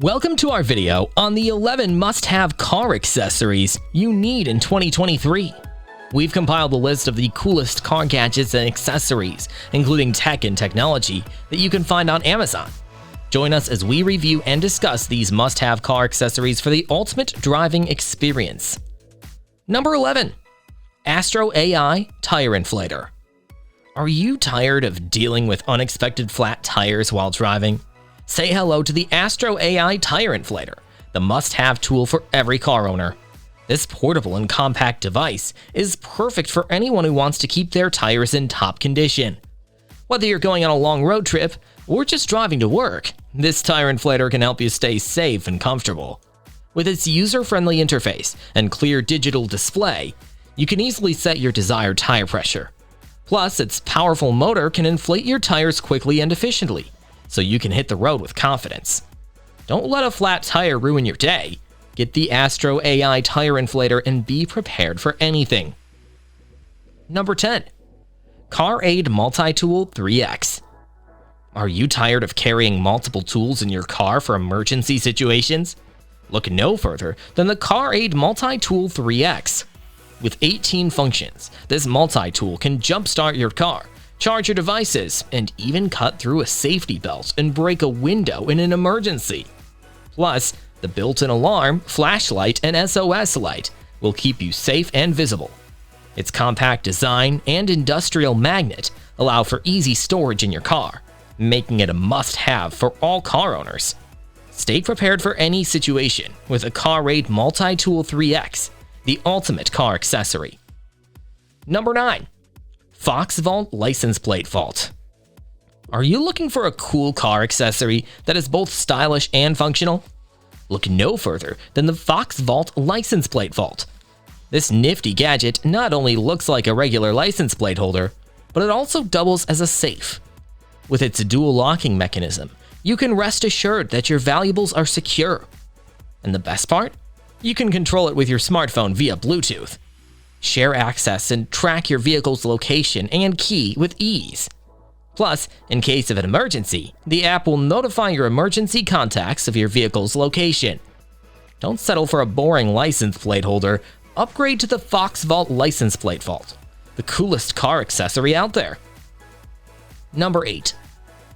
Welcome to our video on the 11 must-have car accessories you need in 2023. We've compiled a list of the coolest car gadgets and accessories, including tech and technology, that you can find on Amazon. Join us as we review and discuss these must-have car accessories for the ultimate driving experience. Number 11. AstroAI Tire Inflator. Are you tired of dealing with unexpected flat tires while driving? Say hello to the AstroAI Tire Inflator, the must-have tool for every car owner. This portable and compact device is perfect for anyone who wants to keep their tires in top condition. Whether you're going on a long road trip or just driving to work, this tire inflator can help you stay safe and comfortable. With its user-friendly interface and clear digital display, you can easily set your desired tire pressure. Plus, its powerful motor can inflate your tires quickly and efficiently, so you can hit the road with confidence. Don't let a flat tire ruin your day. Get the AstroAI Tire Inflator and be prepared for anything. Number 10. CarAide Multi-Tool 3X. Are you tired of carrying multiple tools in your car for emergency situations? Look no further than the CarAide Multi-Tool 3X. With 18 functions, this multi-tool can jumpstart your car, charge your devices, and even cut through a safety belt and break a window in an emergency. Plus, the built-in alarm, flashlight, and SOS light will keep you safe and visible. Its compact design and industrial magnet allow for easy storage in your car, making it a must-have for all car owners. Stay prepared for any situation with a CarAide Multi-Tool 3X, the ultimate car accessory. Number 9. FoxxVault License Plate Vault. Are you looking for a cool car accessory that is both stylish and functional? Look no further than the FoxxVault License Plate Vault. This nifty gadget not only looks like a regular license plate holder, but it also doubles as a safe. With its dual locking mechanism, you can rest assured that your valuables are secure. And the best part? You can control it with your smartphone via Bluetooth. Share access and track your vehicle's location and key with ease. Plus, in case of an emergency, the app will notify your emergency contacts of your vehicle's location. Don't settle for a boring license plate holder. Upgrade to the FoxxVault License Plate Vault, the coolest car accessory out there. Number 8.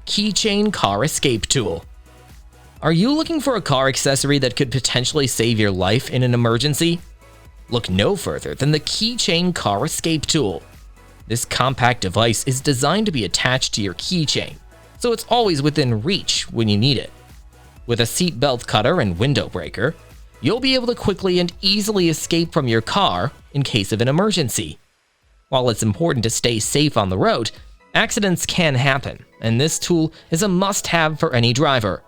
Keychain Car Escape Tool. Are you looking for a car accessory that could potentially save your life in an emergency? Look no further than the Keychain Car Escape Tool. This compact device is designed to be attached to your keychain, so it's always within reach when you need it. With a seat belt cutter and window breaker, you'll be able to quickly and easily escape from your car in case of an emergency. While it's important to stay safe on the road, accidents can happen, and this tool is a must-have for any driver.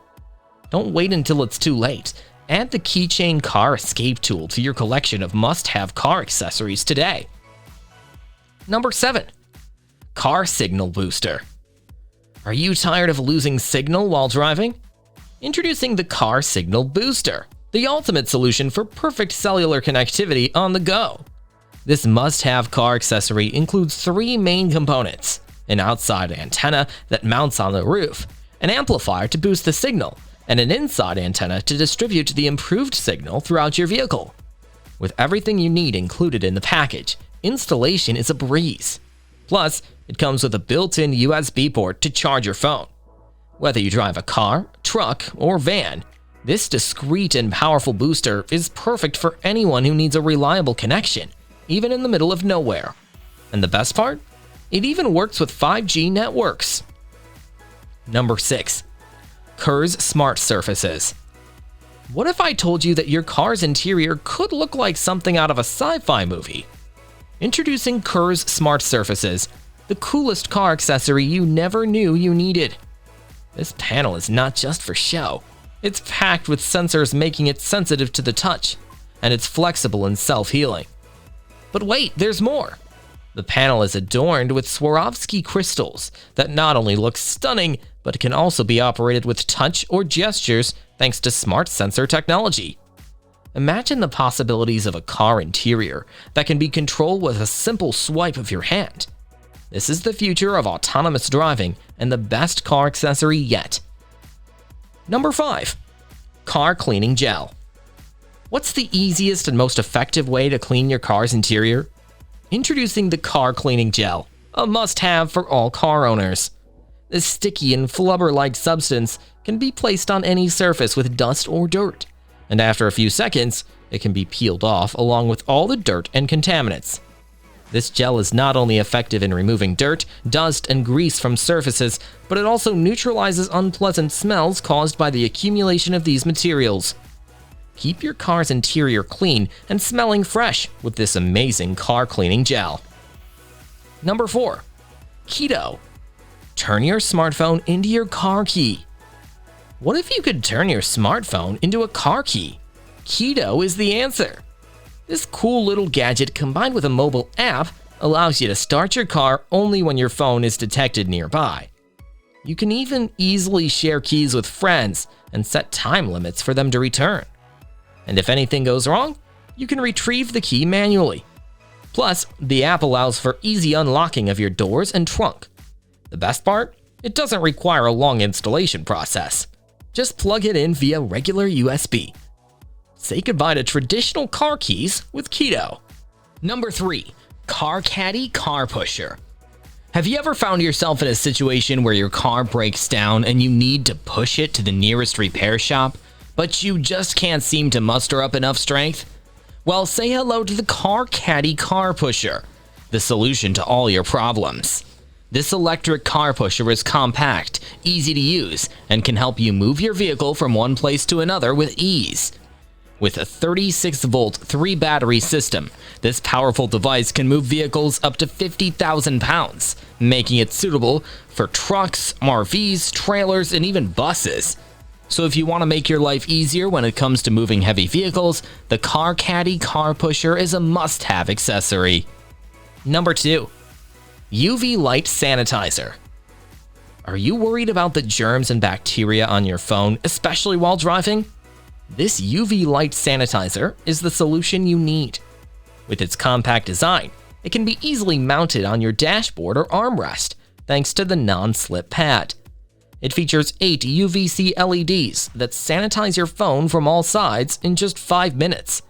Don't wait until it's too late. Add the Keychain Car Escape Tool to your collection of must-have car accessories today. Number 7. Car Signal Booster. Are you tired of losing signal while driving? Introducing the Car Signal Booster, the ultimate solution for perfect cellular connectivity on the go. This must-have car accessory includes 3 main components: an outside antenna that mounts on the roof, an amplifier to boost the signal, and an inside antenna to distribute the improved signal throughout your vehicle. With everything you need included in the package, installation is a breeze. Plus, it comes with a built-in USB port to charge your phone. Whether you drive a car, truck, or van, this discreet and powerful booster is perfect for anyone who needs a reliable connection, even in the middle of nowhere. And the best part? It even works with 5G networks. Number 6. Kurz Smart Surfaces. What if I told you that your car's interior could look like something out of a sci-fi movie? Introducing Kurz Smart Surfaces, the coolest car accessory you never knew you needed. This panel is not just for show. It's packed with sensors making it sensitive to the touch, and it's flexible and self-healing. But wait, there's more. The panel is adorned with Swarovski crystals that not only look stunning, but can also be operated with touch or gestures thanks to smart sensor technology. Imagine the possibilities of a car interior that can be controlled with a simple swipe of your hand. This is the future of autonomous driving and the best car accessory yet. Number 5. Car Cleaning Gel. What's the easiest and most effective way to clean your car's interior? Introducing the Car Cleaning Gel, a must-have for all car owners. This sticky and flubber-like substance can be placed on any surface with dust or dirt, and after a few seconds, it can be peeled off along with all the dirt and contaminants. This gel is not only effective in removing dirt, dust, and grease from surfaces, but it also neutralizes unpleasant smells caused by the accumulation of these materials. Keep your car's interior clean and smelling fresh with this amazing car cleaning gel. Number 4. KETO. Turn your smartphone into your car key. What if you could turn your smartphone into a car key? KETO is the answer. This cool little gadget combined with a mobile app allows you to start your car only when your phone is detected nearby. You can even easily share keys with friends and set time limits for them to return. And if anything goes wrong, you can retrieve the key manually. Plus, the app allows for easy unlocking of your doors and trunk. The best part? It doesn't require a long installation process. Just plug it in via regular USB. Say goodbye to traditional car keys with KETO. Number 3. CarCaddy Car Pusher. Have you ever found yourself in a situation where your car breaks down and you need to push it to the nearest repair shop, but you just can't seem to muster up enough strength? Well, say hello to the CarCaddy Car Pusher, the solution to all your problems. This electric car pusher is compact, easy to use, and can help you move your vehicle from one place to another with ease. With a 36-volt 3-battery system, this powerful device can move vehicles up to 50,000 pounds, making it suitable for trucks, RVs, trailers, and even buses. So if you want to make your life easier when it comes to moving heavy vehicles, the CarCaddy Car Pusher is a must-have accessory. Number 2. UV Light Sanitizer. Are you worried about the germs and bacteria on your phone, especially while driving? This UV Light Sanitizer is the solution you need. With its compact design, it can be easily mounted on your dashboard or armrest, thanks to the non-slip pad. It features 8 UVC LEDs that sanitize your phone from all sides in just 5 minutes.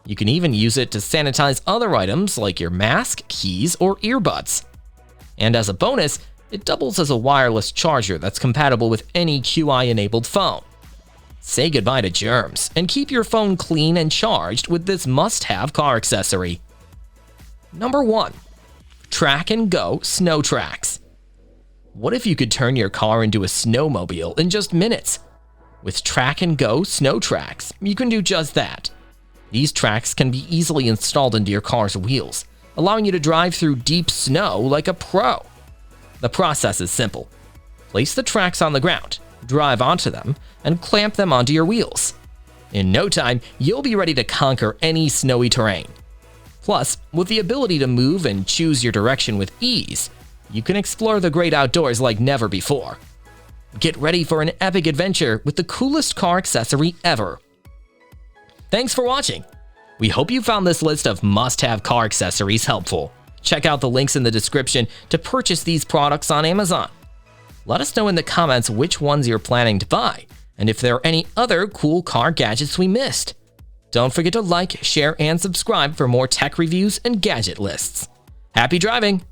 You can even use it to sanitize other items like your mask, keys, or earbuds. And as a bonus, it doubles as a wireless charger that's compatible with any QI-enabled phone. Say goodbye to germs and keep your phone clean and charged with this must-have car accessory. Number 1. Track and Go Snow Tracks. What if you could turn your car into a snowmobile in just minutes? With Track and Go Snow Tracks, you can do just that. These tracks can be easily installed into your car's wheels, allowing you to drive through deep snow like a pro. The process is simple. Place the tracks on the ground, drive onto them, and clamp them onto your wheels. In no time, you'll be ready to conquer any snowy terrain. Plus, with the ability to move and choose your direction with ease, you can explore the great outdoors like never before. Get ready for an epic adventure with the coolest car accessory ever. Thanks for watching. We hope you found this list of must-have car accessories helpful. Check out the links in the description to purchase these products on Amazon. Let us know in the comments which ones you're planning to buy, and if there are any other cool car gadgets we missed. Don't forget to like, share, and subscribe for more tech reviews and gadget lists. Happy driving!